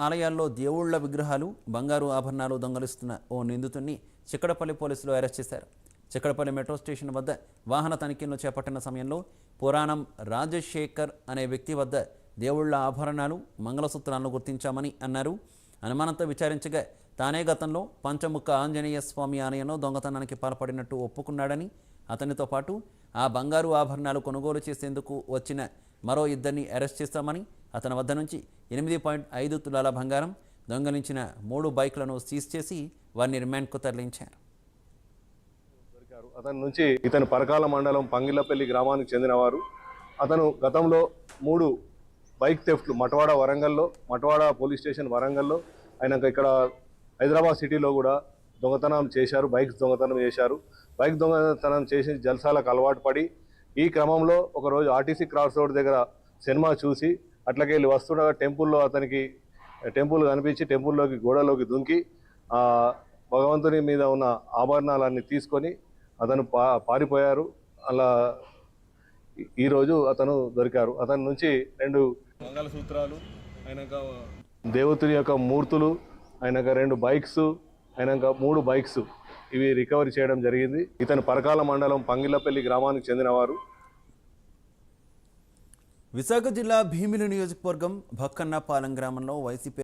ఆలయాల్లో దేవుళ్ల విగ్రహాలు, బంగారు ఆభరణాలు దొంగలిస్తున్న ఓ నిందితుడిని చిక్కడపల్లి పోలీసులు అరెస్ట్ చేశారు. చిక్కడపల్లి మెట్రో స్టేషన్ వద్ద వాహన తనిఖీలను చేపట్టిన సమయంలో పురాణం రాజశేఖర్ అనే వ్యక్తి వద్ద దేవుళ్ల ఆభరణాలు, మంగళసూత్రాలను గుర్తించామని అన్నారు. అనుమానంతో విచారించగా తానే గతంలో పంచముఖ ఆంజనేయ స్వామి ఆలయంలో దొంగతనానికి పాల్పడినట్టు ఒప్పుకున్నాడని, అతనితో పాటు ఆ బంగారు ఆభరణాలు కొనుగోలు చేసేందుకు వచ్చిన మరో ఇద్దరిని అరెస్ట్ చేస్తామని, అతని వద్ద నుంచి 8.5 తులాల బంగారం, దొంగలించిన 3 బైక్లను సీజ్ చేసి వారిని రిమాండ్కు తరలించారు. అతని నుంచి ఇతను పరకాల మండలం పంగిళ్ళపల్లి గ్రామానికి చెందినవారు. అతను గతంలో 3 బైక్ థెఫ్ట్లు మటవాడ పోలీస్ స్టేషన్ వరంగల్లో, ఆయన ఇక్కడ హైదరాబాద్ సిటీలో కూడా దొంగతనం చేశారు. బైక్స్ దొంగతనం చేశారు. బైక్ దొంగతనం చేసి జల్సాలకు అలవాటు పడి ఈ క్రమంలో ఒకరోజు ఆర్టీసీ క్రాస్ రోడ్ దగ్గర సినిమా చూసి అట్లకెళ్ళి వస్తుండగా టెంపుల్ కనిపించి టెంపుల్లోకి గోడలోకి దుంకి భగవంతుని మీద ఉన్న ఆభరణాలన్నీ తీసుకొని అతను పారిపోయారు. అలా ఈరోజు అతను దొరికారు. అతని నుంచి 2 మంగళసూత్రాలు, ఆయనక దేవతని యొక్క మూర్తులు, ఆయనక 2 బైక్స్, ఆయనక 3 బైక్స్ ఇవి రికవరీ చేయడం జరిగింది. ఇతను పరకాల మండలం పంగిళ్ళపల్లి గ్రామానికి చెందినవారు. విశాఖ జిల్లా భీమిలి నియోజకవర్గం భక్కన్నపాలెం గ్రామంలో వైసీపీ